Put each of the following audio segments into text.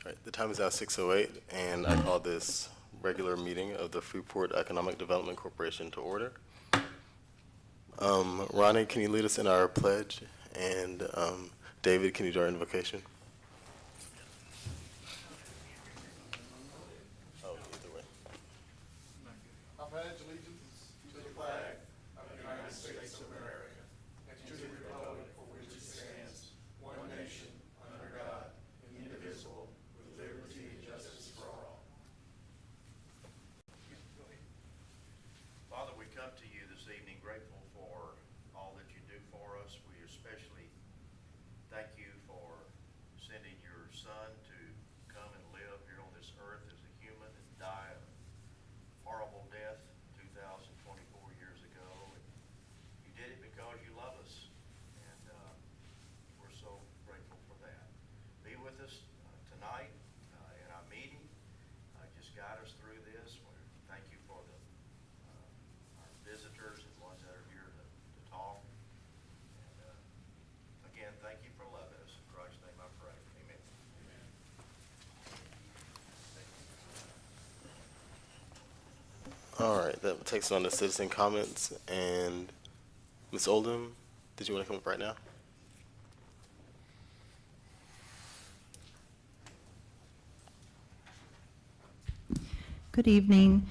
All right, the time is now 6:08, and I call this regular meeting of the Freeport Economic Development Corporation to order. Ronnie, can you lead us in our pledge? And David, can you do our invocation? Oh, either way. I pledge allegiance to the flag of the United States of America and to the republic for which it stands, one nation, under God, indivisible, with liberty and justice for all. Father, we come to you this evening grateful for all that you do for us. We especially thank you for sending your son to come and live here on this earth as a human and die a horrible death 2,024 years ago. And you did it because you love us, and we're so grateful for that. Be with us tonight in our meeting. Just guide us through this. We thank you for our visitors and ones that are here to talk. And again, thank you for loving us. In Christ's name I pray. Amen. All right, that takes us on to citizen comments. And Ms. Oldham, did you want to come up right now? Good evening.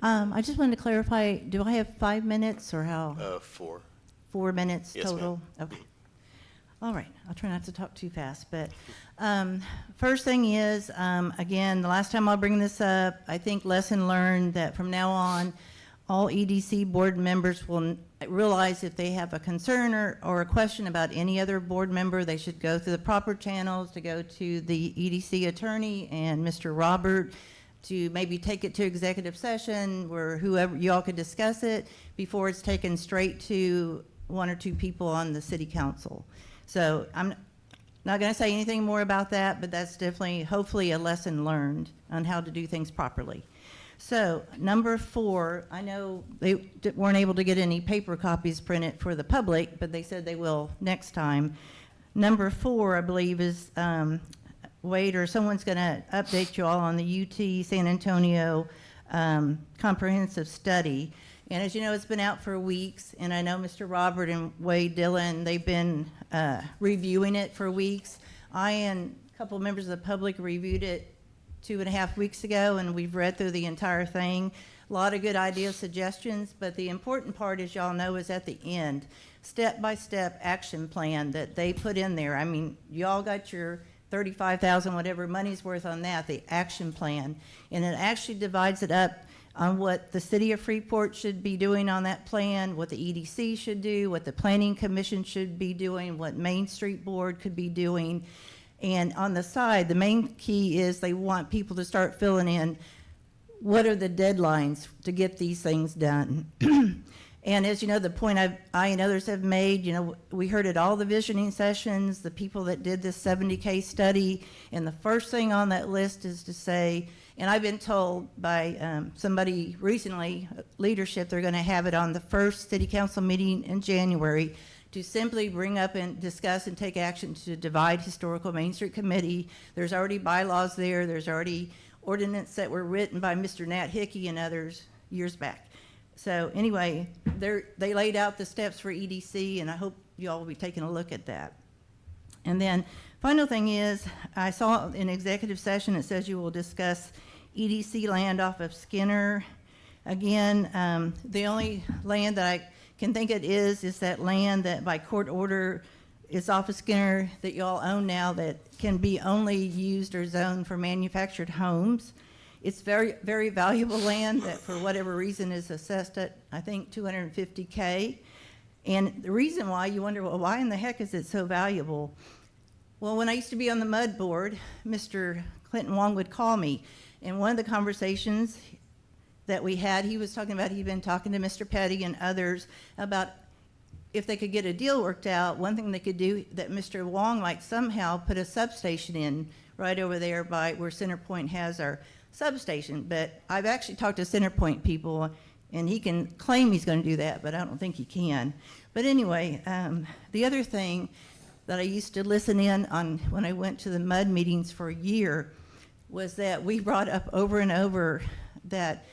I just wanted to clarify, do I have 5 minutes or how? 4. 4 minutes Yes, ma'am. total? Okay. All right, I'll try not to talk too fast, but first thing is, again, the last time I'll bring this up, I think lesson learned that from now on, all EDC board members will realize if they have a concern or a question about any other board member, they should go through the proper channels to go to the EDC attorney and Mr. Robert to maybe take it to executive session where whoever, you all could discuss it before it's taken straight to 1 or 2 people on the city council. So I'm not going to say anything more about that, but that's definitely, hopefully, a lesson learned on how to do things properly. So number 4, I know they weren't able to get any paper copies printed for the public, but they said they will next time. Number 4, I believe, is Wade or someone's going to update you all on the UT San Antonio comprehensive study. And as you know, it's been out for weeks, and I know Mr. Robert and Wade Dillon, they've been reviewing it for weeks. I and a couple of members of the public reviewed it 2.5 weeks ago, and we've read through the entire thing. A lot of good ideas, suggestions, but the important part, as y'all know, is at the end. Step-by-step action plan that they put in there. I mean, y'all got your 35,000, whatever money's worth on that, the action plan. And it actually divides it up on what the city of Freeport should be doing on that plan, what the EDC should do, what the planning commission should be doing, what Main Street Board could be doing. And on the side, the main key is they want people to start filling in what are the deadlines to get these things done. And as you know, the point I and others have made, you know, we heard at all the visioning sessions, the people that did this 70K study, and the first thing on that list is to say, and I've been told by somebody recently, leadership, they're going to have it on the first city council meeting in January to simply bring up and discuss and take action to divide Historical Main Street Committee. There's already bylaws there. There's already ordinance that were written by Mr. Nat Hickey and others years back. So anyway, they laid out the steps for EDC, and I hope you all will be taking a look at that. And then final thing is, I saw in executive session, it says you will discuss EDC land off of Skinner. Again, the only land that I can think it is that land that by court order is off of Skinner that you all own now that can be only used or zoned for manufactured homes. It's very, very valuable land that for whatever reason is assessed at, I think, $250K. And the reason why, you wonder, well, why in the heck is it so valuable? Well, when I used to be on the MUD board, Mr. Clinton Wong would call me. And one of the conversations that we had, he was talking about, he'd been talking to Mr. Petty and others about if they could get a deal worked out, one thing they could do that Mr. Wong might somehow put a substation in right over there by where Centerpoint has our substation. But I've actually talked to Centerpoint people, and he can claim he's going to do that, but I don't think he can. But anyway, the other thing that I used to listen in on when I went to the MUD meetings for a year was that we brought up over and over that,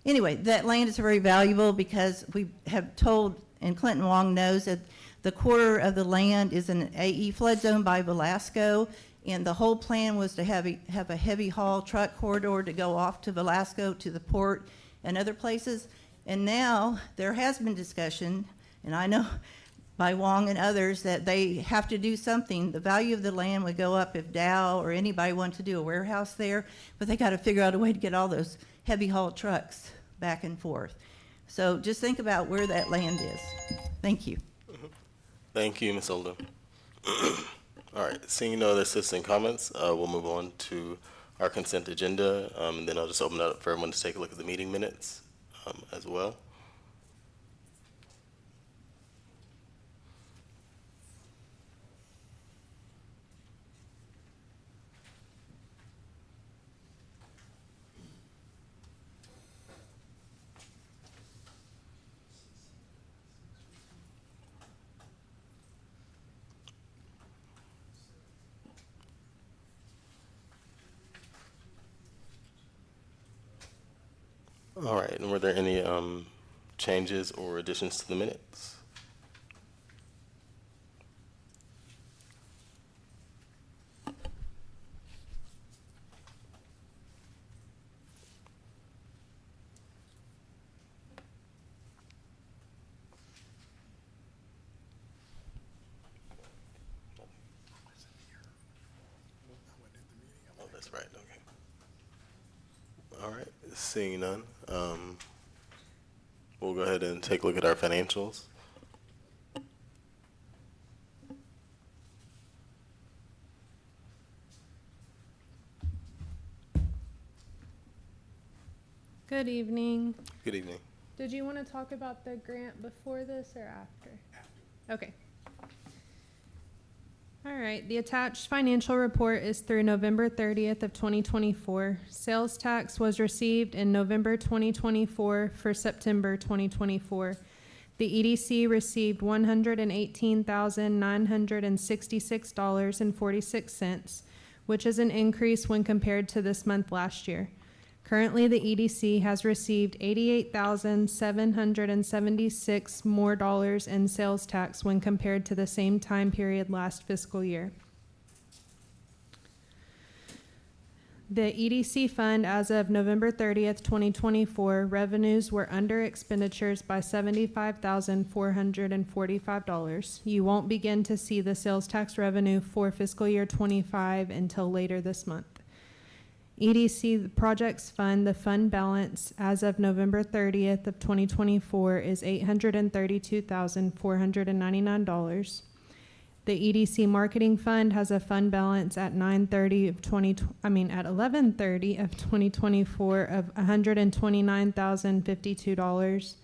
anyway, that land is very valuable because we have told, and Clinton Wong knows, that the quarter of the land is an AE flood zone by Velasco, and the whole plan was to have a heavy haul truck corridor to go off to Velasco, to the port, and other places. And now there has been discussion, and I know by Wong and others, that they have to do something. The value of the land would go up if Dow or anybody wanted to do a warehouse there, but they got to figure out a way to get all those heavy haul trucks back and forth. So just think about where that land is. Thank you. Thank you, Ms. Oldham. All right, seeing no other citizen comments, we'll move on to our consent agenda, and then I'll just open it up for everyone to take a look at the meeting minutes as well. All right, and were there any changes or additions to the minutes? Oh, that's right, okay. All right, seeing none, we'll go ahead and take a look at our financials. Good evening. Good evening. Did you want to talk about the grant before this or after? Okay. All right, the attached financial report is through November 30th of 2024. Sales tax was received in November 2024 for September 2024. The EDC received $118,966.46, which is an increase when compared to this month last year. Currently, the EDC has received $88,776 more dollars in sales tax when compared to the same time period last fiscal year. The EDC fund, as of November 30th, 2024, revenues were under expenditures by $75,445. You won't begin to see the sales tax revenue for fiscal year 25 until later this month. EDC, the projects fund, the fund balance as of November 30th of 2024 is $832,499. The EDC marketing fund has a fund balance at 11:30 of 2024 of $129,052,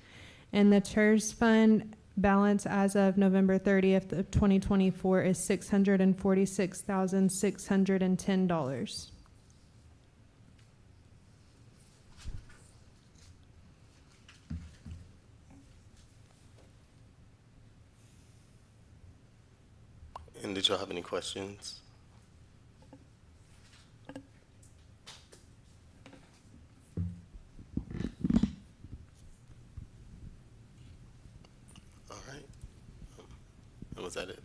and the TERS fund balance as of November 30th of 2024 is $646,610. And did y'all have any questions? All right. And was that it?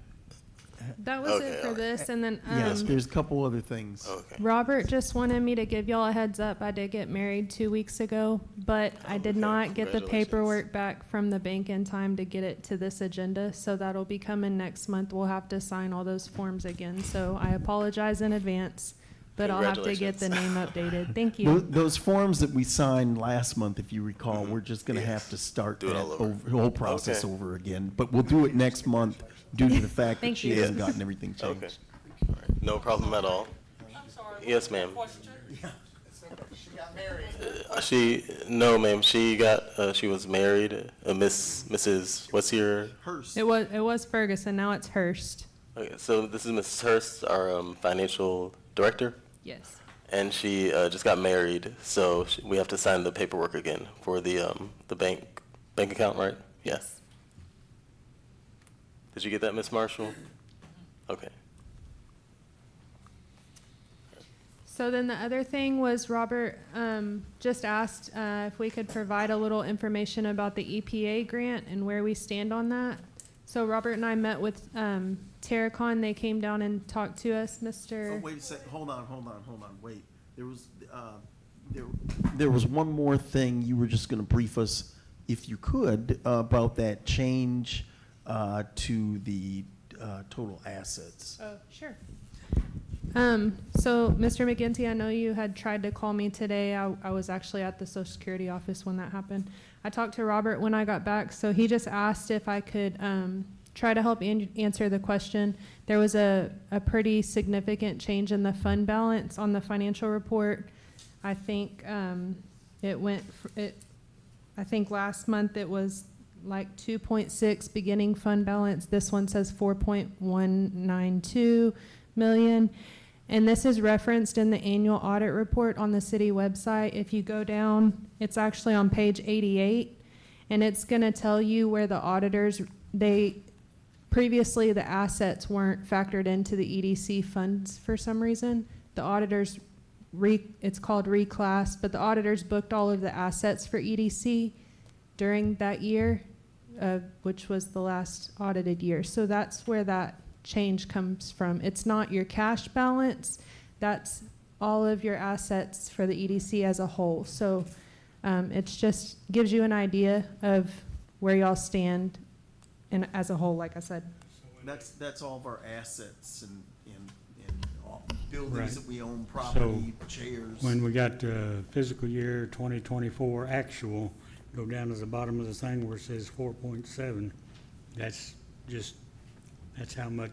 That was Okay, it for all right. this, and then Yes, there's a couple other things. Okay. Robert just wanted me to give y'all a heads up. I did get married 2 weeks ago, but I did Okay, not get the congratulations. paperwork back from the bank in time to get it to this agenda, so that'll be coming next month. We'll have to sign all those forms again, so I apologize in advance, but I'll have to get the name updated. Thank you. Those forms that we signed last month, if you recall, we're just going to have to start Do it that all over. whole process Okay. over again. But we'll do it next month due to the fact that Thank she you. hasn't Yes. gotten everything Okay. changed. All right. No problem at all. Yes, ma'am. She got married. No, ma'am. She was married. Mrs. What's your? Hers. It was Ferguson, now it's Hurst. Okay, so this is Mrs. Hurst, our financial director, Yes. and she just got married. So we have to sign the paperwork again for the bank account, right? Yes. Did you get that, Miss Marshall? Okay. So then the other thing was Robert just asked if we could provide a little information about the EPA grant and where we stand on that. So Robert and I met with Terracon. They came down and talked to us, Oh, Mr. wait a second, hold on, wait. There was one more thing you were just gonna brief us, if you could, about that change to the total assets. Oh, sure. So, Mr. McGinty, I know you had tried to call me today. I was actually at the Social Security office when that happened. I talked to Robert when I got back, so he just asked if I could try to help answer the question. There was a pretty significant change in the fund balance on the financial report. I think I think last month it was like 2.6 beginning fund balance. This one says 4.192 million. And this is referenced in the annual audit report on the city website. If you go down, it's actually on page 88, and it's going to tell you where the auditors, previously the assets weren't factored into the EDC funds for some reason. The auditors, it's called reclass, but the auditors booked all of the assets for EDC during that year, which was the last audited year. So that's where that change comes from. It's not your cash balance, that's all of your assets for the EDC as a whole. So it's just gives you an idea of where y'all stand and as a whole, like I said. That's all of our assets and all buildings Right. that we own, property, So, chairs. When we got fiscal year 2024 actual, go down to the bottom of the thing where it says 4.7, that's how much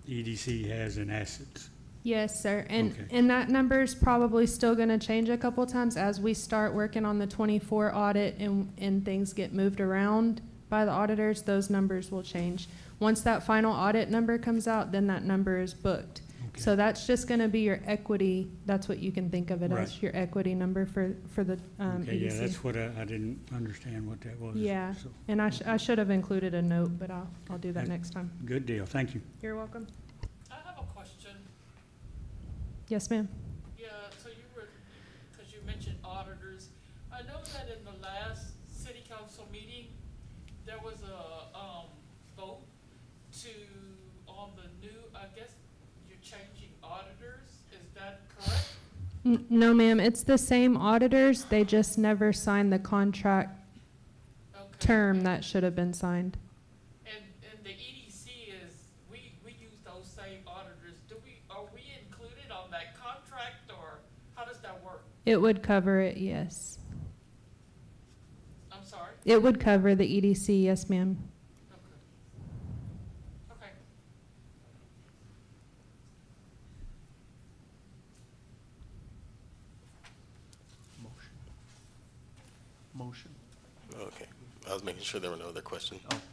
EDC has in assets. Yes, sir. And Okay. and that number is probably still going to change a couple times as we start working on the 24 audit and things get moved around by the auditors. Those numbers will change. Once that final audit number comes out, then that number is booked. Okay. So that's just going to be your equity. That's what you can think of it as, Right. your equity number for the Okay, yeah, EDC. that's what I didn't understand what that was. Yeah, So, and I should have included a note, but I'll do that Okay. next time. good deal, thank you. You're welcome. I have a question. Yes, ma'am. Yeah, so because you mentioned auditors, I know that in the last city council meeting, there was a, vote on the new, I guess you're changing auditors, is that correct? No, ma'am, it's the same auditors, they just never signed the contract Okay. term that should have been signed. And the EDC is, we use those same auditors, are we included on that contract, or how does that work? It would cover it, yes. I'm sorry? It would cover the EDC, yes, ma'am. Okay. Okay. Motion. Okay, I was making sure there were no other questions. Oh, okay.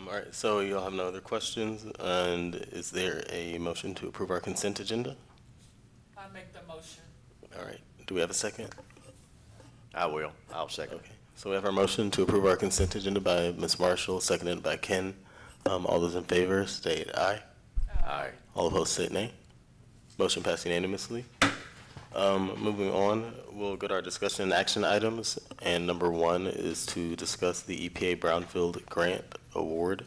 All right, so you all have no other questions, and is there a motion to approve our consent agenda? I make the motion. All right, do we have a second? I will. I'll second. Okay, so we have our motion to approve our consent agenda by Ms. Marshall, seconded by Ken. All those in favor, state aye. Aye. All opposed, state nay. Motion passed unanimously. Moving on, we'll go to our discussion and action items, and number one is to discuss the EPA Brownfield Grant Award.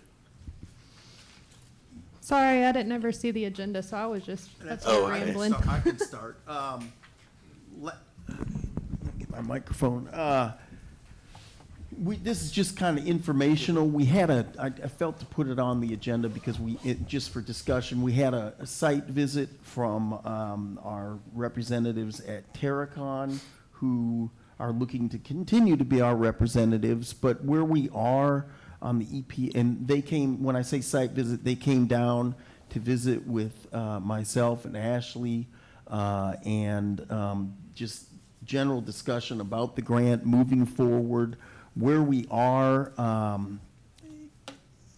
Sorry, I didn't ever see the agenda, so I was just, that's Oh, what okay. rambling. So I can start. Get my microphone. This is just kind of informational. We had I felt to put it on the agenda because just for discussion, we had a site visit from our representatives at Terracon, who are looking to continue to be our representatives, but where we are on the EP, and they came, when I say site visit, they came down to visit with myself and Ashley, and just general discussion about the grant moving forward, where we are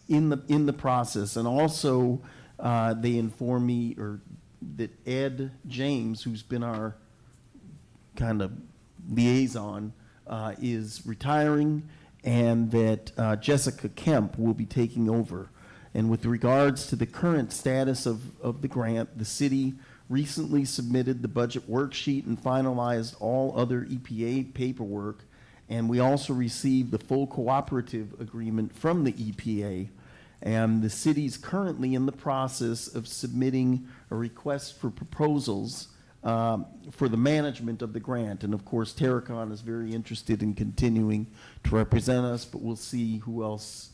in the process. And also, they informed me that Ed James, who's been our kind of liaison, is retiring, and that Jessica Kemp will be taking over. And with regards to the current status of the grant, the city recently submitted the budget worksheet and finalized all other EPA paperwork. And we also received the full cooperative agreement from the EPA. And the city's currently in the process of submitting a request for proposals for the management of the grant. And of course, Terracon is very interested in continuing to represent us, but we'll see who else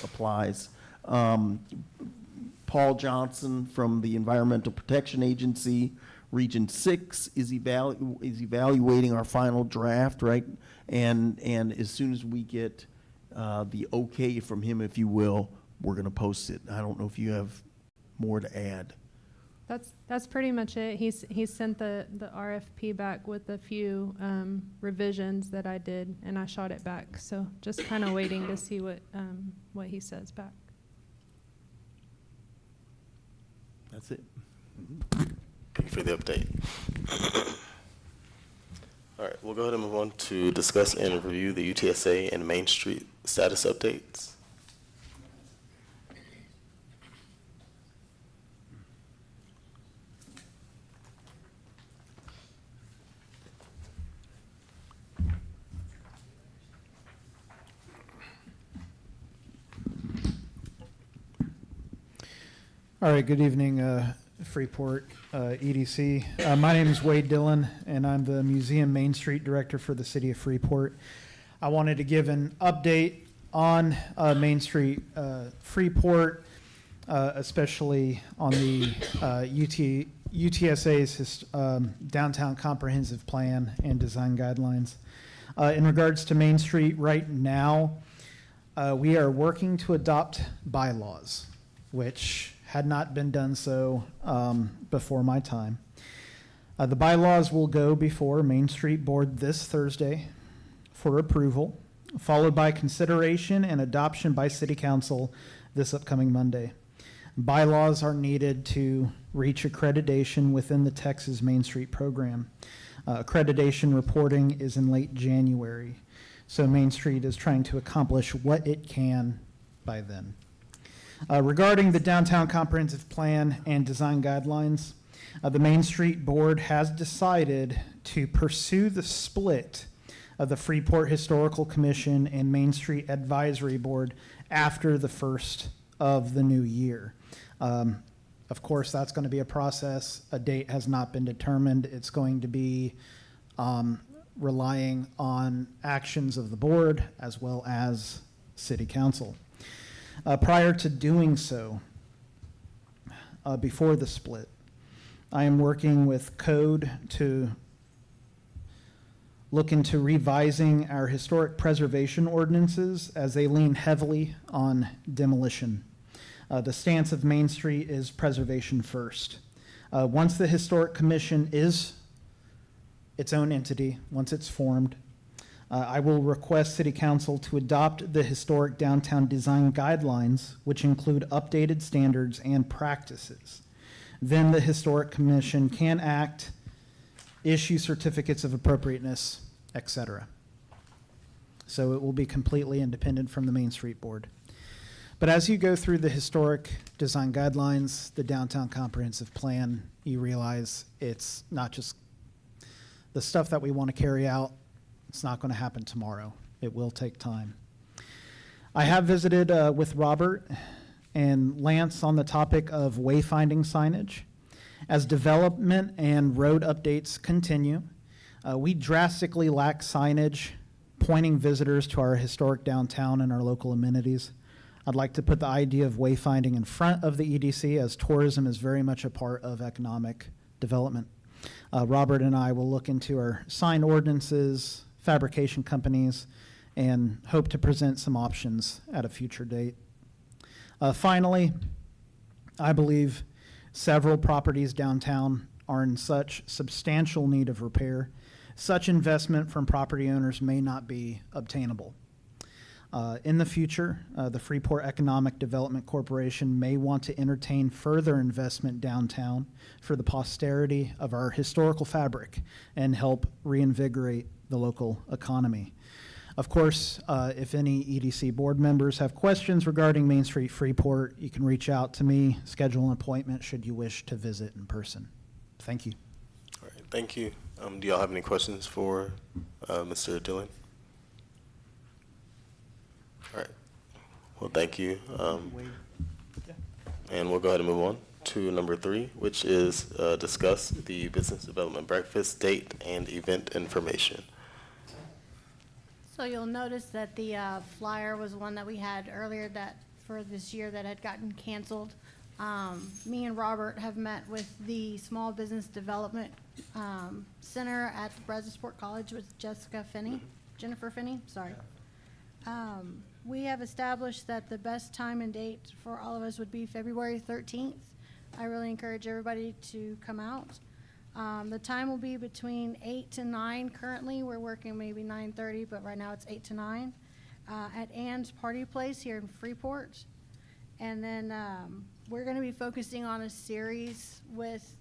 applies. Paul Johnson from the Environmental Protection Agency, Region 6, is evaluating our final draft, right? And as soon as we get the okay from him, if you will, we're going to post it. I don't know if you have more to add. That's pretty much it. He sent the RFP back with a few revisions that I did, and I shot it back. So just kind of waiting to see what he says back. That's it. Thank you for the update. All right, we'll go ahead and move on to discuss and review the UTSA and Main Street status updates. All right, good evening, Freeport, EDC. My name is Wade Dillon, and I'm the Museum Main Street Director for the City of Freeport. I wanted to give an update on Main Street, Freeport, especially on the UTSA's Downtown Comprehensive Plan and Design Guidelines. In regards to Main Street, right now, we are working to adopt bylaws, which had not been done so before my time. The bylaws will go before Main Street Board this Thursday for approval, followed by consideration and adoption by City Council this upcoming Monday. Bylaws are needed to reach accreditation within the Texas Main Street program. Accreditation reporting is in late January, so Main Street is trying to accomplish what it can by then. Regarding the Downtown Comprehensive Plan and Design Guidelines, the Main Street Board has decided to pursue the split of the Freeport Historical Commission and Main Street Advisory Board after the first of the new year. Of course, that's going to be a process. A date has not been determined. It's going to be relying on actions of the board as well as City Council. Prior to doing so, before the split, I am working with Code to look into revising our historic preservation ordinances as they lean heavily on demolition. The stance of Main Street is preservation first. Once the Historic Commission is its own entity, once it's formed, I will request City Council to adopt the Historic Downtown Design Guidelines, which include updated standards and practices. Then the Historic Commission can act, issue certificates of appropriateness, etc. So it will be completely independent from the Main Street Board. But as you go through the Historic Design Guidelines, the Downtown Comprehensive Plan, you realize it's not just the stuff that we want to carry out. It's not going to happen tomorrow. It will take time. I have visited with Robert and Lance on the topic of wayfinding signage. As development and road updates continue, we drastically lack signage pointing visitors to our historic downtown and our local amenities. I'd like to put the idea of wayfinding in front of the EDC, as tourism is very much a part of economic development. Robert and I will look into our sign ordinances, fabrication companies, and hope to present some options at a future date. Finally, I believe several properties downtown are in such substantial need of repair, such investment from property owners may not be obtainable. In the future, the Freeport Economic Development Corporation may want to entertain further investment downtown for the posterity of our historical fabric and help reinvigorate the local economy. Of course, if any EDC board members have questions regarding Main Street Freeport, you can reach out to me, schedule an appointment should you wish to visit in person. Thank you. All right, thank you. Do y'all have any questions for Mr. Dillon? All right. Well, thank you. And we'll go ahead and move on to number 3, which is discuss the business development breakfast date and event information. So you'll notice that the flyer was one that we had earlier that for this year that had gotten canceled. Me and Robert have met with the Small Business Development Center at Brazosport College with Jennifer Finney, sorry. We have established that the best time and date for all of us would be February 13th. I really encourage everybody to come out. The time will be between 8 to 9 currently. We're working maybe 9:30, but right now it's 8 to 9 at Ann's Party Place here in Freeport. And then we're going to be focusing on a series with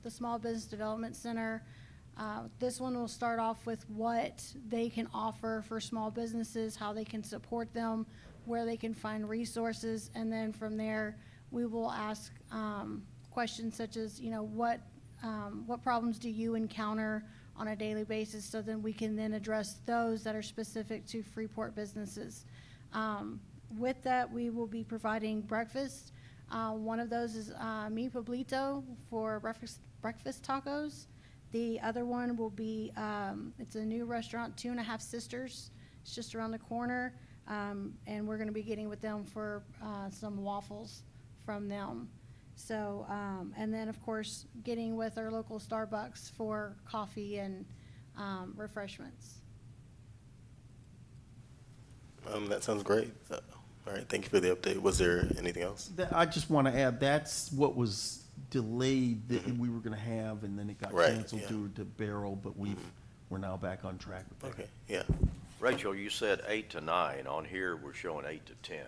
the Small Business Development Center. This one will start off with what they can offer for small businesses, how they can support them, where they can find resources, and then from there we will ask questions such as, what problems do you encounter on a daily basis, so then we can then address those that are specific to Freeport businesses. With that, we will be providing breakfast. One of those is Mi Pueblito for breakfast tacos. The other one will be, it's a new restaurant, 2.5 Sisters. It's just around the corner, and we're going to be getting with them for some waffles from them. So, and then, of course, getting with our local Starbucks for coffee and refreshments. That sounds great. All right, thank you for the update. Was there anything else? I just want to add, that's what was delayed that we were going to have, and then it got Right, canceled yeah. due to Beryl, but we're now back on track with that. Okay, yeah. Rachel, you said 8 to 9. On here, we're showing 8 to 10.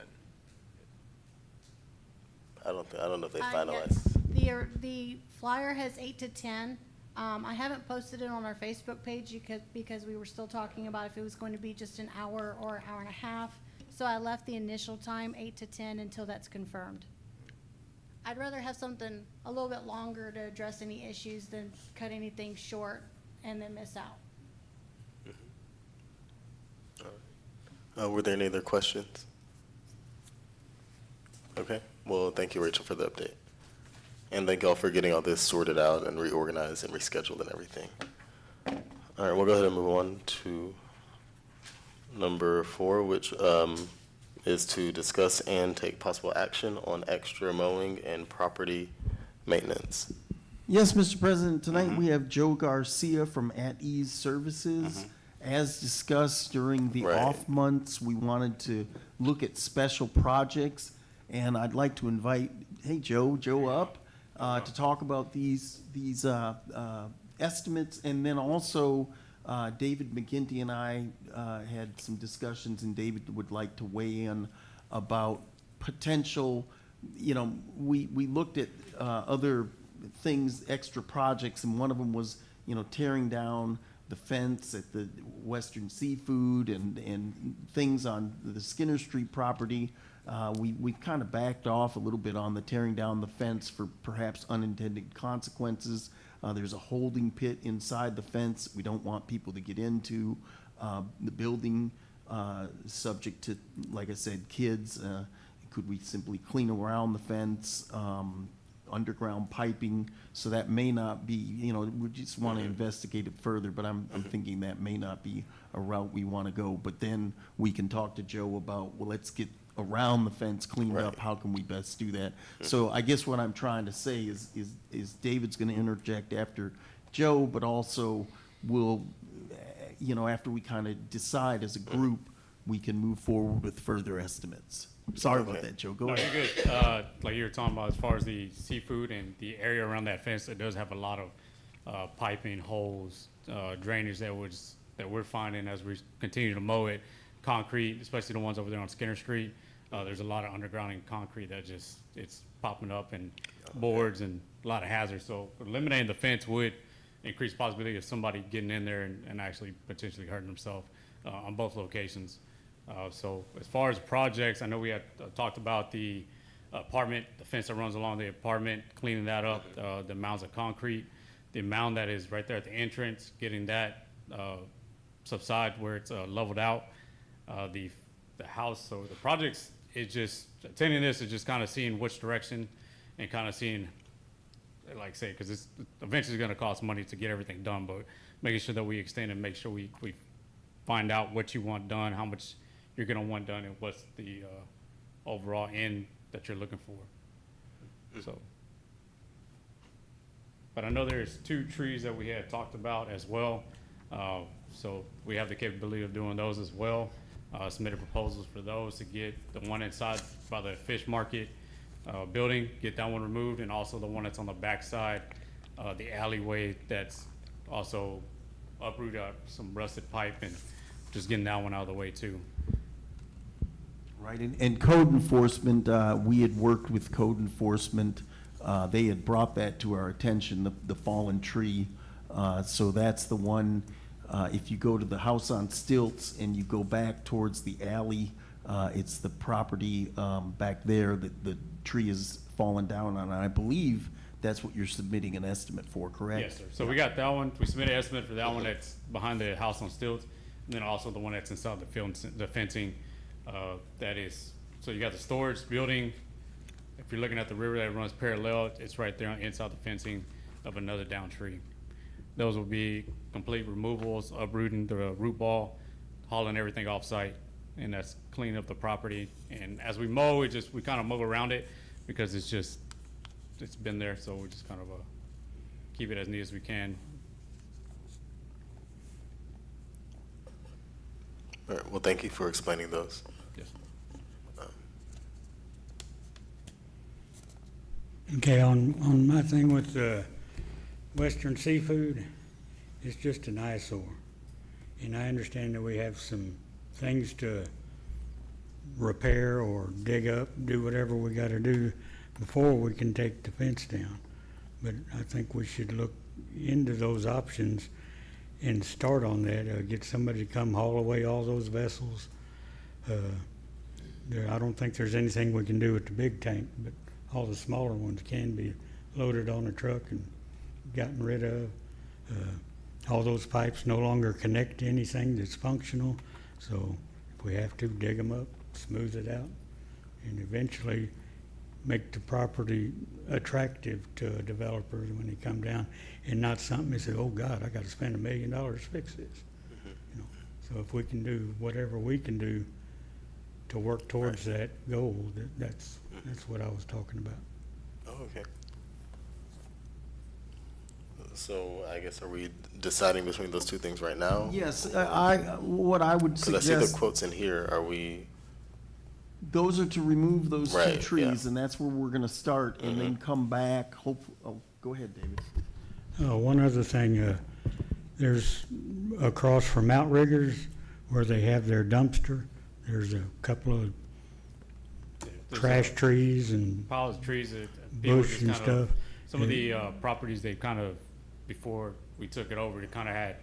I don't know if they Yes. finalized. The flyer has 8 to 10. I haven't posted it on our Facebook page because we were still talking about if it was going to be just an hour or an hour and a half. So I left the initial time 8 to 10 until that's confirmed. I'd rather have something a little bit longer to address any issues than cut anything short and then miss out. Were there any other questions? Okay, well, thank you, Rachel, for the update. And thank y'all for getting all this sorted out and reorganized and rescheduled and everything. All right, we'll go ahead and move on to number 4, which is to discuss and take possible action on extra mowing and property maintenance. Yes, Mr. President, tonight we have Joe Garcia from At Ease Services. As discussed during the Right. off months, we wanted to look at special projects, and I'd like to invite, hey, Joe up to talk about these estimates, and then also David McGinty and I had some discussions, and David would like to weigh in about potential, we looked at other things, extra projects, and one of them was, tearing down the fence at the Western Seafood and things on the Skinner Street property. We kind of backed off a little bit on the tearing down the fence for perhaps unintended consequences. There's a holding pit inside the fence. We don't want people to get into the building, subject to, like I said, kids. Could we simply clean around the fence, underground piping? So that may not be, we just want to investigate it further, but I'm thinking that may not be a route we want to go. But then we can talk to Joe about, well, let's get around the fence cleaned up. How can we best do that? So I guess what I'm trying to say is David's going to interject after Joe, but also we'll, after we kind of decide as a group, we can move forward with further estimates. Sorry about that, Joe. Go No, ahead. you're good. Like you were talking about, as far as the seafood and the area around that fence, it does have a lot of piping, holes, drainage that we're finding as we continue to mow it. Concrete, especially the ones over there on Skinner Street. There's a lot of underground and concrete that it's popping up, and boards and a lot of hazards. So eliminating the fence would increase possibility of somebody getting in there and actually potentially hurting themselves. on both locations. So as far as projects, I know we had talked about the apartment, the fence that runs along the apartment, cleaning that up, the mounds of concrete, the mound that is right there at the entrance, getting that subside where it's leveled out. The house, so the projects, is just, attending this is just kind of seeing which direction and kind of seeing, like I say, because it's eventually going to cost money to get everything done, but making sure that we extend and make sure we find out what you want done, how much you're going to want done, and what's the overall end that you're looking for. So, but I know there's 2 trees that we had talked about as well. So we have the capability of doing those as well. Submitted proposals for those to get the one inside by the fish market building, get that one removed, and also the one that's on the back side, the alleyway that's also uproot out some rusted pipe and just getting that one out of the way too. Right, and code enforcement, we had worked with code enforcement. They had brought that to our attention, the fallen tree. So that's the one, if you go to the house on stilts and you go back towards the alley, it's the property back there that the tree is fallen down on. And I believe that's what you're submitting an estimate for, correct? Yes, sir. So we got that one. We submitted an estimate for that one that's behind the house on stilts, and then also the one that's inside the fencing. That is, so you got the storage building. If you're looking at the river that runs parallel, it's right there inside the fencing of another down tree. Those will be complete removals, uprooting the root ball, hauling everything off site, and that's cleaning up the property. And as we mow, we kind of mow around it because it's been there, so we just kind of keep it as neat as we can. All right, well, thank you for explaining those. Yes. Okay, on my thing with Western Seafood, it's just an eyesore. And I understand that we have some things to repair or dig up, do whatever we gotta do before we can take the fence down. But I think we should look into those options and start on that, get somebody to come haul away all those vessels. I don't think there's anything we can do with the big tank, but all the smaller ones can be loaded on a truck and gotten rid of. All those pipes no longer connect to anything that's functional, so if we have to, dig them up, smooth it out, and eventually make the property attractive to developers when they come down, and not something they say, oh God, I gotta spend $1 million to fix this. You know, so if we can do whatever we can do to work towards that goal, that's what I was talking about. Oh, okay. So I guess, are we deciding between those 2 things right now? Yes, what I would Because I see the suggest, quotes in here. Are we, those are to remove those 2 Right, trees, yeah. and that's where we're gonna start, and then come back, go ahead, David. One other thing, there's across from Outriggers where they have their dumpster, there's a couple of There's trash trees and piles of trees that people bush just and kind of, stuff. some of the properties, they kind of, before we took it over, it kind of had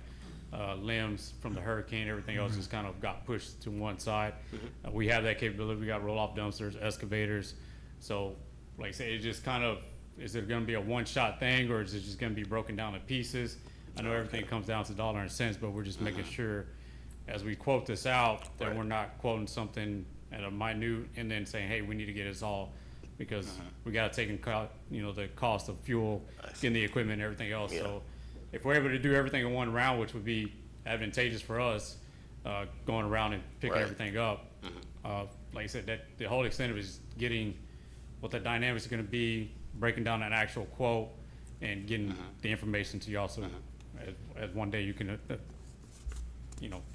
limbs from the hurricane, everything else just kind of got pushed to one side. We have that capability. We got roll-off dumpsters, excavators. So, like I say, it just kind of, is it going to be a one-shot thing, or is it just going to be broken down in pieces? I know everything comes down to dollar and cents, but we're just making sure as we quote this out that Right. we're not quoting something at a minute and then saying, hey, we need to get this all, because we got to take in the cost of fuel, getting the equipment and everything else. Yeah. So if we're able to do everything in one round, which would be advantageous for us, going around and picking Right. everything up, like I said, that the whole extent of it is getting what the dynamics are going to be, breaking down an actual quote, and getting the information to y'all, so as one day you can,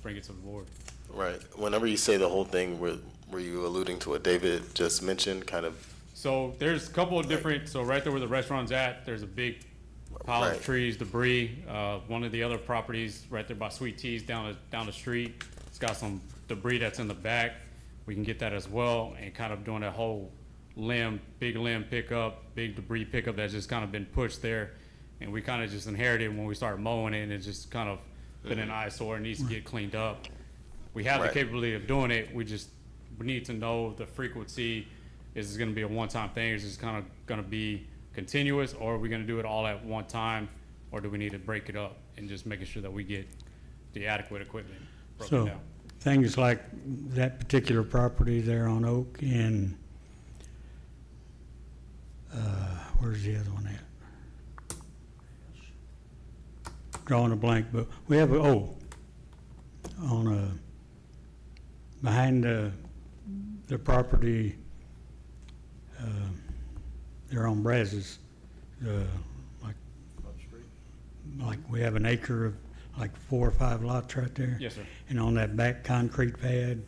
bring it to the board. right, whenever you say the whole thing, were you alluding to what David just mentioned, kind of? So there's a couple of different, so right there where the restaurant's at, there's a big pile Right. of trees, debris. One of the other properties right there by Sweet Tea's down the street, it's got some debris that's in the back. We can get that as well, and kind of doing that whole big limb pickup, big debris pickup that's just kind of been pushed there. And we kind of just inherited when we started mowing it, and it's just kind of been an eyesore and needs to get cleaned up. we have the Right. capability of doing it. We need to know the frequency. Is it gonna be a one-time thing? Is it kind of gonna be continuous, or are we gonna do it all at one time? Or do we need to break it up and just making sure that we get the adequate equipment broken So down? things like that particular property there on Oak and, where's the other one at? Drawing a blank, but we have, behind the property, they're on Brazos, like we have an acre of like 4 or 5 lots right there. Yes, sir. And on that back concrete pad,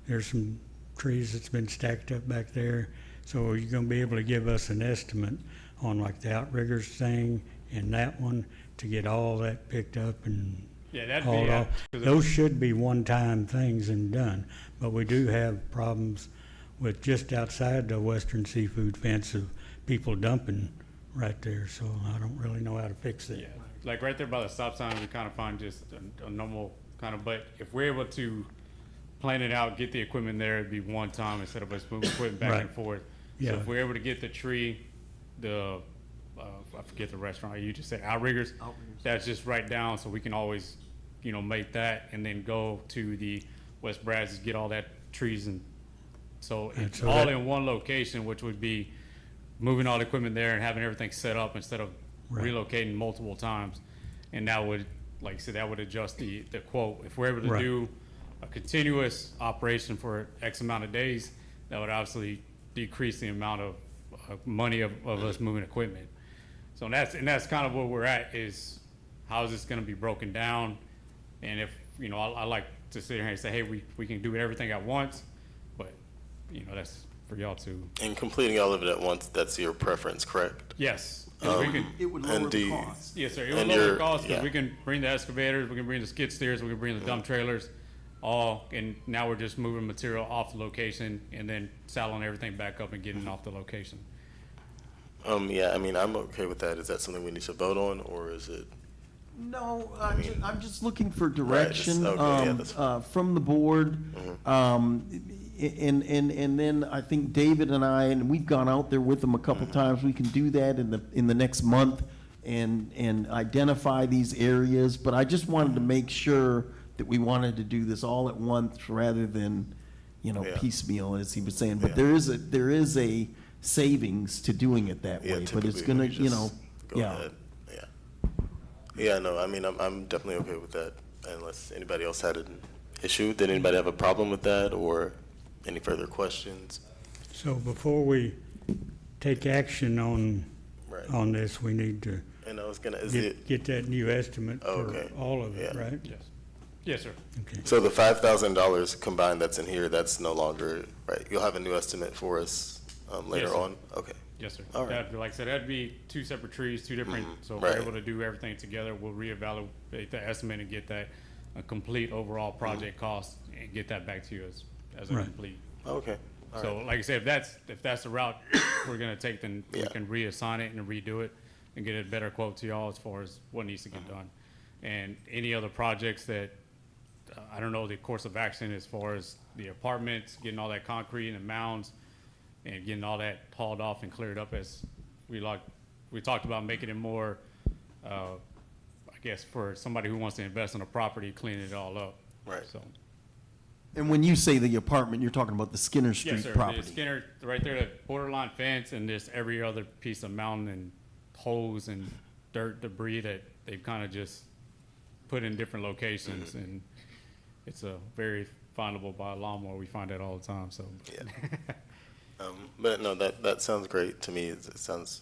there's some trees that's been stacked up back there. So are you gonna be able to give us an estimate on like the outriggers thing and that one to get all that picked up and Yeah, that'd hauled be, off? 'cause Those should be one-time things and done, but we do have problems with just outside the Western Seafood fence of people dumping right there, so I don't really know how to fix that. yeah, like right there by the stop sign, we kind of find just a normal kind of, but if we're able to plan it out, get the equipment there, it'd be one time instead of us moving equipment back and Right. forth. Yeah. So if we're able to get the tree, I forget the restaurant, you just said Outriggers, that's just right down, so we can always, make that and then go to the West Brazos, get all that trees and, so And it's so all that- in one location, which would be moving all the equipment there and having everything set up instead of Right. relocating multiple times. And that would, like I said, that would adjust the quote. If we're able to Right. do a continuous operation for X amount of days, that would obviously decrease the amount of money of us moving equipment. So that's kind of where we're at, is how is this gonna be broken down? And if, I like to sit here and say, hey, we can do everything at once, but, that's for y'all to, And completing all of it at once, that's your preference, correct? yes. 'Cause we can, It would And lower do the you- cost. yes, sir, it would And lower the you're- cost, because yeah. we can bring the excavators, we can bring the skid steers, we can bring the dump trailers, all, and now we're just moving material off the location and then saddling everything back up and getting it off the location. Yeah, I mean, I'm okay with that. Is that something we need to vote on, or is it? No, mean- I'm just looking for Right, just- direction, okay, yeah, that's from the board. And then I think David and I, and we've gone out there with them a couple times, we can do that in the next month and identify these areas, but I just wanted to make sure that we wanted to do this all at once rather than, Yeah. piecemeal, as he was saying. Yeah. But there is a savings to doing it that Yeah, way, but it's typically gonna, we just go yeah. ahead. Yeah. Yeah, no, I mean, I'm definitely okay with that, unless anybody else had an issue. Did anybody have a problem with that, or any further questions? So before we take action Right. on this, we need to And I was gonna, is it, get that new estimate Oh, for okay. all of it, Yeah. right? Yes. Yes, sir. Okay. so the $5,000 combined that's in here, that's no longer, right? You'll have a new estimate for us later Yes, sir. on? Okay. Yes, sir. All right. That'd be, like I said, that'd be two separate trees, two different, so if right. we're able to do everything together, we'll reevaluate the estimate and get that, a complete overall project cost, and get that back to you as a Right. complete. Okay. All So, right. like I said, if that's the route we're gonna take, then we Yeah. can reassign it and redo it and get a better quote to y'all as far as what needs to get done. And any other projects that, I don't know the course of action as far as the apartments, getting all that concrete and mounds, and getting all that hauled off and cleared up, as we talked about making it more, I guess, for somebody who wants to invest in a property, cleaning it all up. Right. So, And when you say the apartment, you're talking about the Skinner yes, Street sir. property? The Skinner, right there, the borderline fence, and just every other piece of mountain and holes and dirt debris that they've kind of just put in different locations, and it's a very findable by a lawnmower. We find that all the time, so. Yeah. But no, that sounds great to me. It sounds,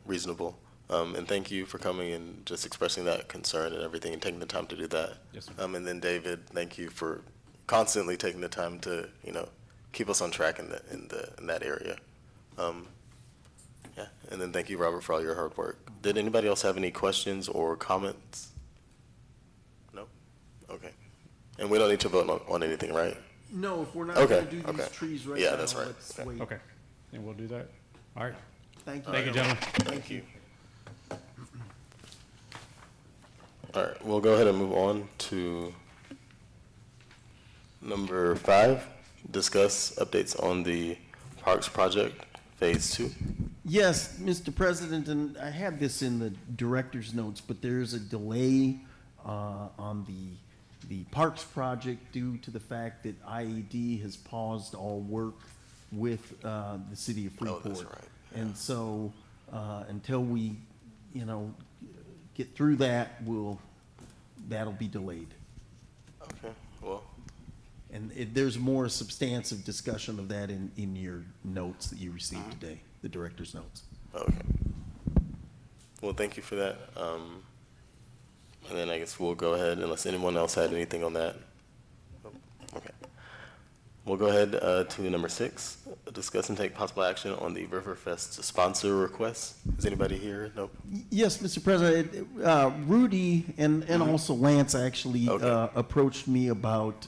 reasonable. And thank you for coming and just expressing that concern and everything and taking the time to do that. Yes, sir. And then David, thank you for constantly taking the time to, keep us on track in that area. Yeah. And then thank you, Robert, for all your hard work. Did anybody else have any questions or comments? No? Okay. And we don't need to vote on anything, right? No, if we're not Okay, gonna do these okay. trees right Yeah, now, that's right. let's Okay. wait. Okay, and we'll do that. All right. Thank you. Thank you, gentlemen. Thank you. All right, we'll go ahead and move on to Number 5, discuss updates on the Parks Project, Phase 2. Yes, Mr. President, and I had this in the director's notes, but there's a delay on the Parks project due to the fact that IED has paused all work with the city of Freeport. Oh, that's right. And so until we, get through that, that'll be delayed. Okay, well, And there's more substantive discussion of that in your notes that you received today, the director's notes. okay. Well, thank you for that. And then I guess we'll go ahead, unless anyone else had anything on that. Okay. We'll go ahead to number 6, discuss and take possible action on the Riverfest sponsor request. Is anybody here? Nope. Yes, Mr. President, Rudy and also Lance actually Okay. approached me about,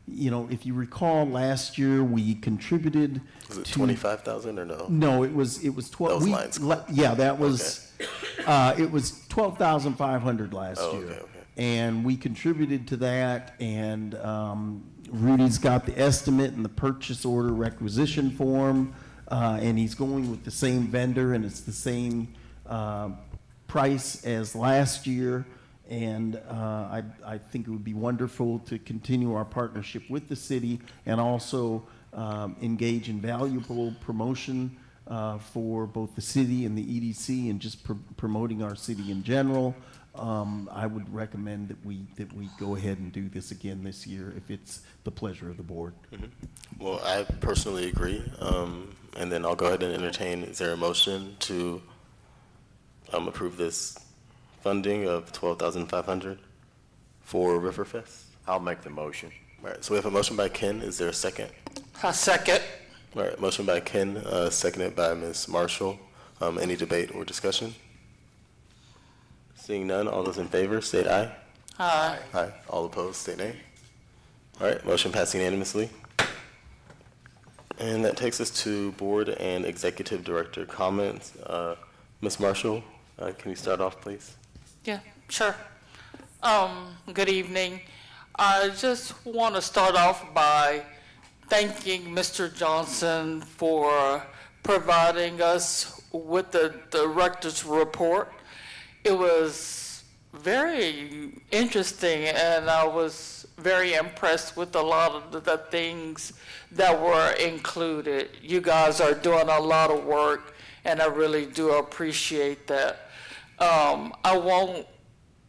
if you recall, last year we contributed Was it to 25,000 or no? No, it was 12. That was Lions Club. Yeah, that was, it was 12,500 last Oh, year. okay, okay. And we contributed to that, and Rudy's got the estimate and the purchase order requisition form, and he's going with the same vendor, and it's the same price as last year. And I think it would be wonderful to continue our partnership with the city and also engage in valuable promotion for both the city and the EDC and just promoting our city in general. I would recommend that we go ahead and do this again this year if it's the pleasure of the board. Mm-hmm. Well, I personally agree. And then I'll go ahead and entertain, is there a motion to approve this funding of $12,500 for Riverfest? I'll make the motion. All right, so we have a motion by Ken. Is there a second? I second. All right, motion by Ken, seconded by Ms. Marshall. Any debate or discussion? Seeing none, all those in favor, state aye. Aye. Aye. All opposed, state nay. All right, motion passed unanimously. And that takes us to board and executive director comments. Ms. Marshall, can you start off, please? Yeah, sure. Good evening. I just want to start off by thanking Mr. Johnson for providing us with the director's report. It was very interesting, and I was very impressed with a lot of the things that were included. You guys are doing a lot of work, and I really do appreciate that. I won't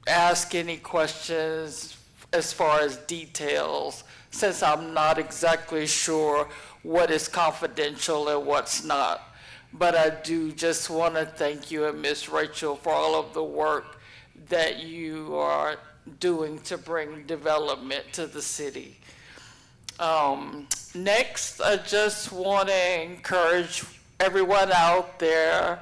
ask any questions as far as details, since I'm not exactly sure what is confidential and what's not. But I do just want to thank you and Ms. Rachel for all of the work that you are doing to bring development to the city. Next, I just want to encourage everyone out there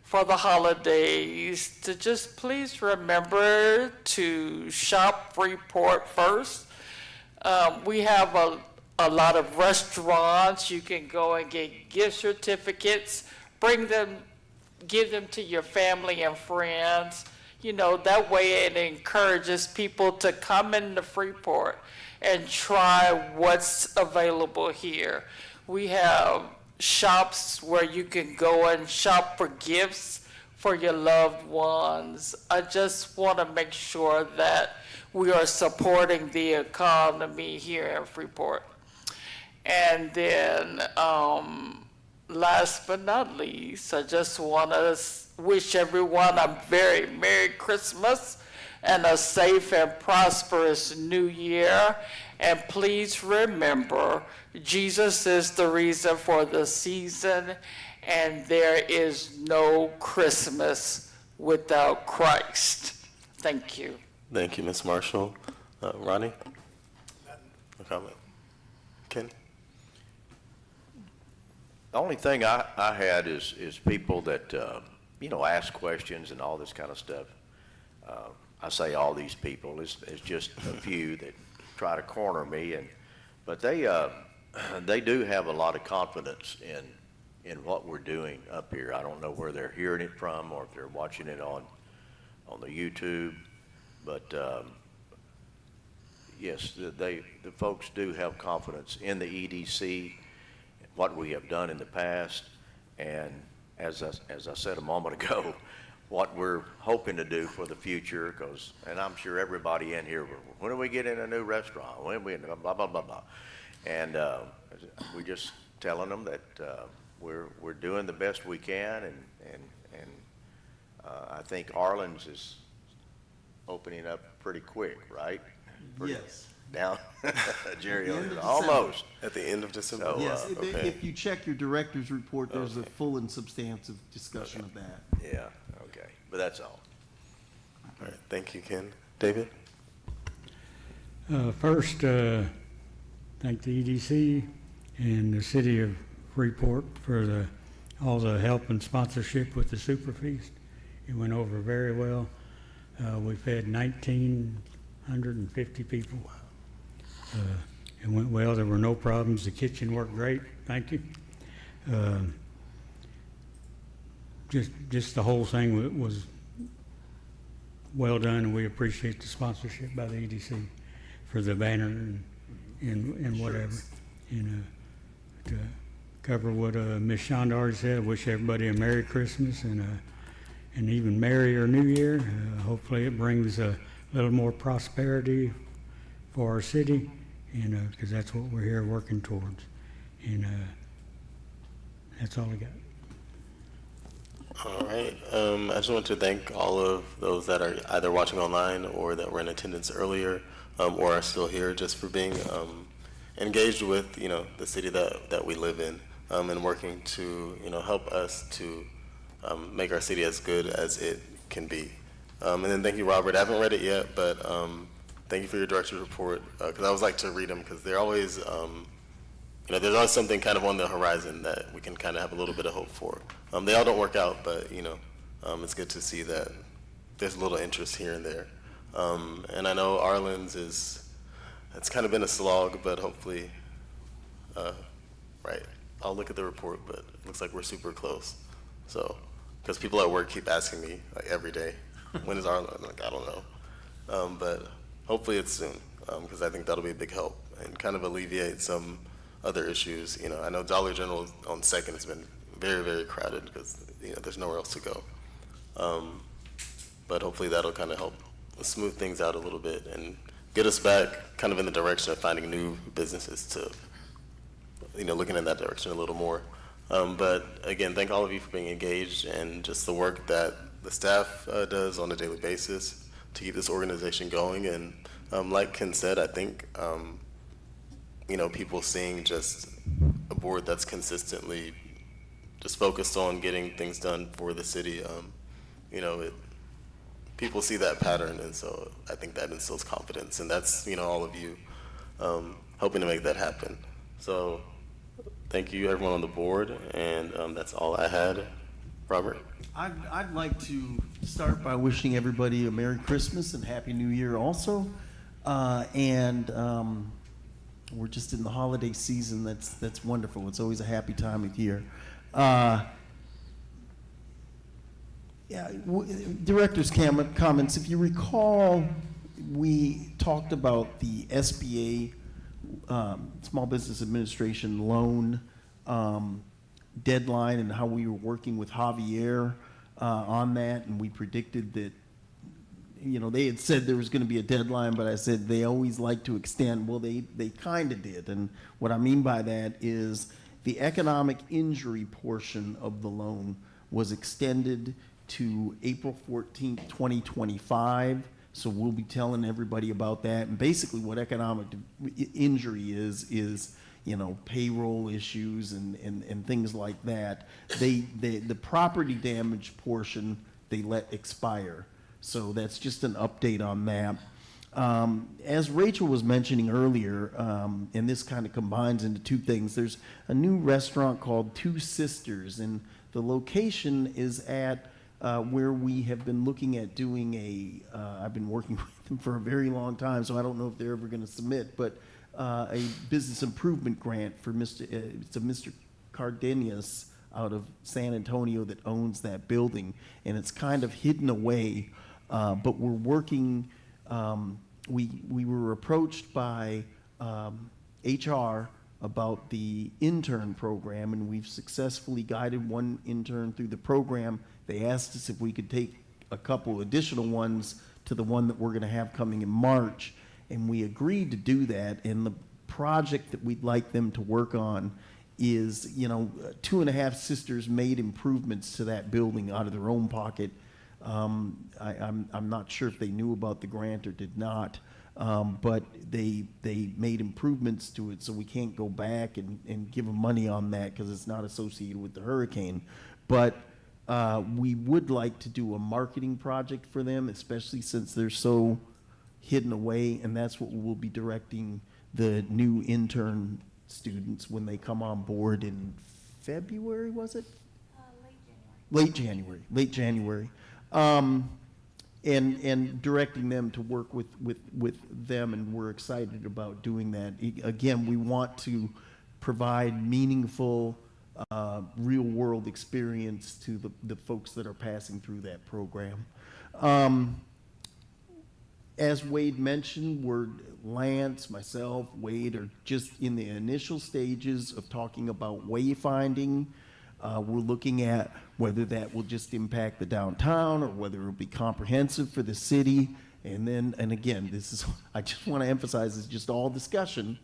for the holidays to just please remember to shop Freeport first. We have a lot of restaurants. You can go and get gift certificates, give them to your family and friends. That way it encourages people to come into Freeport and try what's available here. We have shops where you can go and shop for gifts for your loved ones. I just want to make sure that we are supporting the economy here in Freeport. And then, last but not least, I just want to wish everyone a very Merry Christmas and a safe and prosperous New Year. And please remember, Jesus is the reason for the season, and there is no Christmas without Christ. Thank you. Thank you, Ms. Marshall. Ronnie? A comment? Ken? The only thing I had is people that, ask questions and all this kind of stuff. I say all these people, it's just a few that try to corner me, but they do have a lot of confidence in what we're doing up here. I don't know where they're hearing it from or if they're watching it on the YouTube, but yes, the folks do have confidence in the EDC, what we have done in the past, and as I said a moment ago, what we're hoping to do for the future, and I'm sure everybody in here, when are we getting a new restaurant? When are we, blah, blah, blah, blah. And we just telling them that we're doing the best we can, and I think Arlen's is opening up pretty quick, right? Yes. Down, Jerry, At the end of almost. At the end of December? So, Yes, okay. if you check your director's report, there's a full and substantive discussion of that. Yeah, okay, but that's all. All right, thank you, Ken. David? First, thank the EDC and the city of Freeport for all the help and sponsorship with the Super Feast. It went over very well. We fed 1,950 people. It went well. There were no problems. The kitchen worked great. Thank you. Just the whole thing was well done, and we appreciate the sponsorship by the EDC for the banner and whatever. And to cover what Ms. Shonda already said, I wish everybody a Merry Christmas and even merrier New Year. Hopefully it brings a little more prosperity for our city, and because that's what we're here working towards. And that's all I got. All right. I just want to thank all of those that are either watching online or that were in attendance earlier, or are still here, just for being engaged with, the city that we live in, and working to, help us to make our city as good as it can be. And then thank you, Robert. I haven't read it yet, but thank you for your director's report, because I always like to read them, because they're always, there's always something kind of on the horizon that we can kind of have a little bit of hope for. They all don't work out, but, it's good to see that there's a little interest here and there. And I know Arlen's it's kind of been a slog, but hopefully, right, I'll look at the report, but it looks like we're super close. So, because people at work keep asking me, like, every day, when is Arlen? I'm like, I don't know. But hopefully it's soon, because I think that'll be a big help and kind of alleviate some other issues. I know Dollar General on Second has been very, very crowded because, there's nowhere else to go. But hopefully that'll kind of help smooth things out a little bit and get us back kind of in the direction of finding new businesses to, looking in that direction a little more. But again, thank all of you for being engaged and just the work that the staff does on a daily basis to keep this organization going. And like Ken said, I think, people seeing just a board that's consistently just focused on getting things done for the city, people see that pattern, and so I think that instills confidence, and that's, all of you hoping to make that happen. So thank you, everyone on the board, and that's all I had. Robert? I'd like to start by wishing everybody a Merry Christmas and Happy New Year also. We're just in the holiday season. That's wonderful. It's always a happy time of year. Director's comments. If you recall, we talked about the SBA, Small Business Administration loan deadline and how we were working with Javier on that, and we predicted that, they had said there was going to be a deadline, but I said they always like to extend. Well, they kind of did, and what I mean by that is the economic injury portion of the loan was extended to April 14th, 2025. So we'll be telling everybody about that. And basically what economic injury is, payroll issues and things like that. The property damage portion, they let expire. So that's just an update on that. As Rachel was mentioning earlier, and this kind of combines into two things, there's a new restaurant called Two Sisters, and the location is at where we have been looking at doing I've been working with them for a very long time, so I don't know if they're ever going to submit, but a business improvement grant for Mr. Cardenas out of San Antonio that owns that building, and it's kind of hidden away, but we're working we were approached by HR about the intern program, and we've successfully guided one intern through the program. They asked us if we could take a couple additional ones to the one that we're going to have coming in March, and we agreed to do that. And the project that we'd like them to work on is, you know, 2.5 Sisters made improvements to that building out of their own pocket. I'm not sure if they knew about the grant or did not, but they made improvements to it, so we can't go back and give them money on that because it's not associated with the hurricane. But we would like to do a marketing project for them, especially since they're so hidden away, and that's what we'll be directing the new intern students when they come on board in February, was it? Late January. And directing them to work with them, and we're excited about doing that. Again, we want to provide meaningful, real-world experience to the folks that are passing through that program. As Wade mentioned, Lance, myself, Wade are just in the initial stages of talking about wayfinding. We're looking at whether that will just impact the downtown or whether it will be comprehensive for the city. And again, I just want to emphasize, it's just all discussion,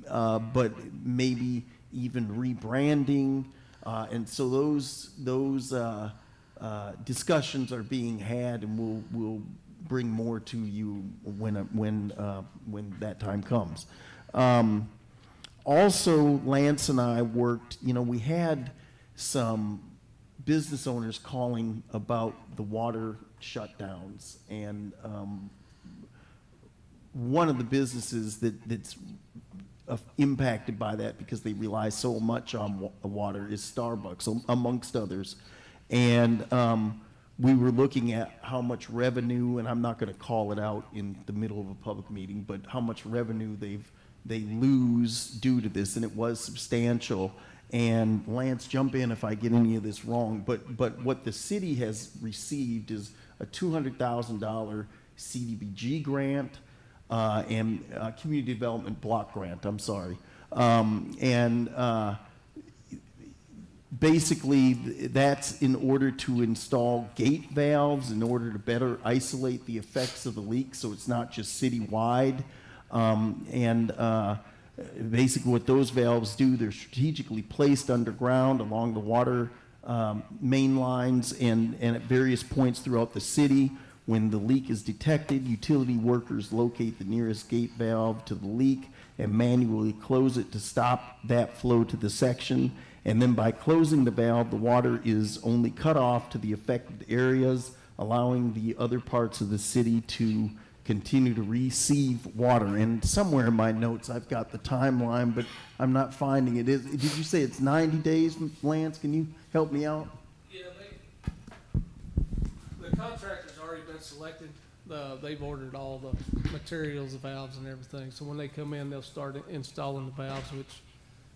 but maybe even rebranding. And so those discussions are being had, and we'll bring more to you when that time comes. Also, Lance and I worked, we had some business owners calling about the water shutdowns, and one of the businesses that's impacted by that because they rely so much on water is Starbucks, amongst others. And we were looking at how much revenue, and I'm not going to call it out in the middle of a public meeting, but how much revenue they lose due to this, and it was substantial. And Lance, jump in if I get any of this wrong, but what the city has received is a $200,000 CDBG grant and a community development block grant, I'm sorry. Basically, that's in order to install gate valves in order to better isolate the effects of the leak, so it's not just citywide. Basically what those valves do, they're strategically placed underground along the water main lines and at various points throughout the city. When the leak is detected, utility workers locate the nearest gate valve to the leak and manually close it to stop that flow to the section. And then by closing the valve, the water is only cut off to the affected areas, allowing the other parts of the city to continue to receive water. And somewhere in my notes, I've got the timeline, but I'm not finding it. Did you say it's 90 days, Lance? Can you help me out? Yeah, the contractor's already been selected. They've ordered all the materials, the valves and everything. So when they come in, they'll start installing the valves, which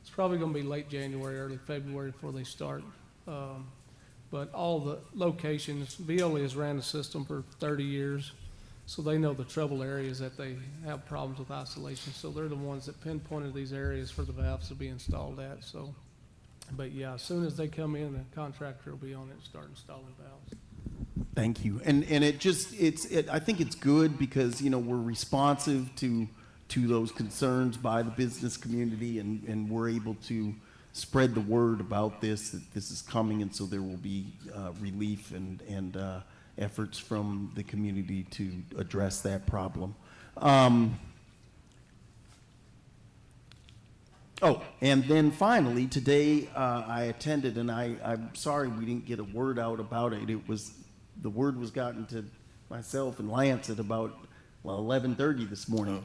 it's probably going to be late January, early February before they start. But all the locations, Veolia has ran the system for 30 years. So they know the trouble areas that they have problems with isolation. So they're the ones that pinpointed these areas for the valves to be installed at. So, but yeah, as soon as they come in, the contractor will be on it and start installing valves. Thank you. And I think it's good because, we're responsive to those concerns by the business community, and we're able to spread the word about this, that this is coming, and so there will be relief and efforts from the community to address that problem. And then finally, today I attended, and I'm sorry we didn't get a word out about it. The word was gotten to myself and Lance at about 11:30 this morning.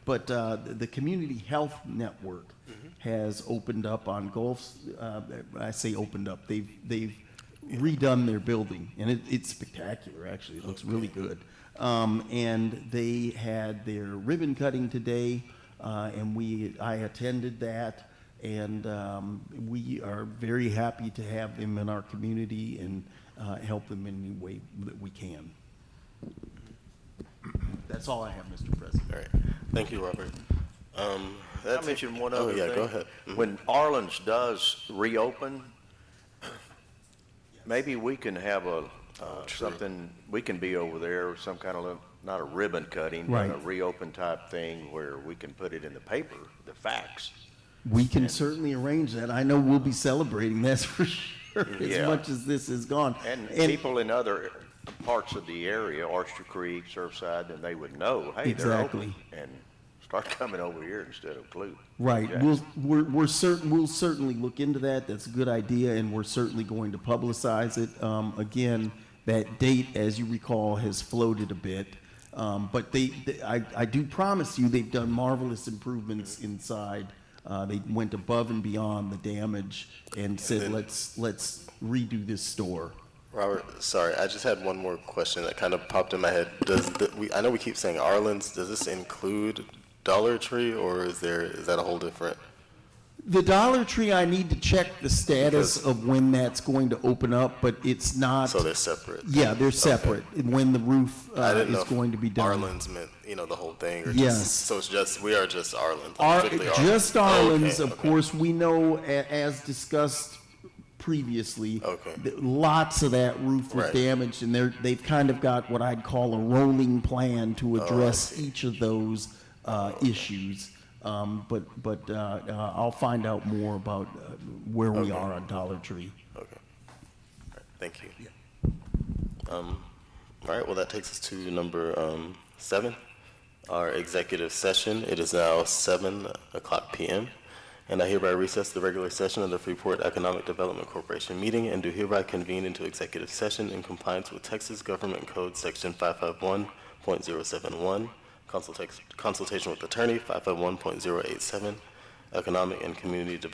But the Community Health Network has opened up on Gulf. I say opened up. They've redone their building, and it's spectacular, actually. It looks really good. And they had their ribbon cutting today, and I attended that, and we are very happy to have them in our community and help them in any way that we can. That's all I have, Mr. President. All right, thank you, Robert. Can I That's- mention one Oh, other yeah, thing? go ahead. Mhm. When Arlen's does reopen, maybe we can have true. something, we can be over there, some kind of, not a ribbon cutting, but a Right. reopen type thing where we can put it in the paper, the facts. We can certainly arrange that. I know we'll be celebrating, that's for sure, as Yeah. much as this is gone. And people in other parts of the area, Oyster Creek, Surfside, then they would know, hey, they're open. Exactly. And start coming over here instead of Clute. Right, Jackson. we'll certainly look into that, that's a good idea, and we're certainly going to publicize it. Again, that date, as you recall, has floated a bit, but I do promise you, they've done marvelous improvements inside. They went above and beyond the damage and said, then- let's redo this store. Robert, sorry, I just had one more question that kind of popped in my head. I know we keep saying Arlen's, does this include Dollar Tree, or is that a whole different? The Dollar Tree, I need to check the status Because- of when that's going to open up, but it's not. So they're separate? Yeah, they're separate, and when the roof I didn't know is if going to be done. Arlen's meant, the whole thing, or Yes. so it's just, we are just Arlen's. strictly Just Oh, Arlen's, okay, of okay. course, we know, as discussed previously. Okay. Lots of that roof was Right. damaged, and they've kind of got what I'd call a rolling plan to address see. each of those issues. But I'll find out more about where we Okay. are on Dollar Tree. Okay. All right, thank you. All right, well, that takes us to number 7, our executive session. It is now 7:00 p.m., and I hereby recess the regular session of the Freeport Economic Development Corporation meeting and do hereby convene into executive session in compliance with Texas Government Code Section 551.071, consultation with attorney 551.087, economic and community development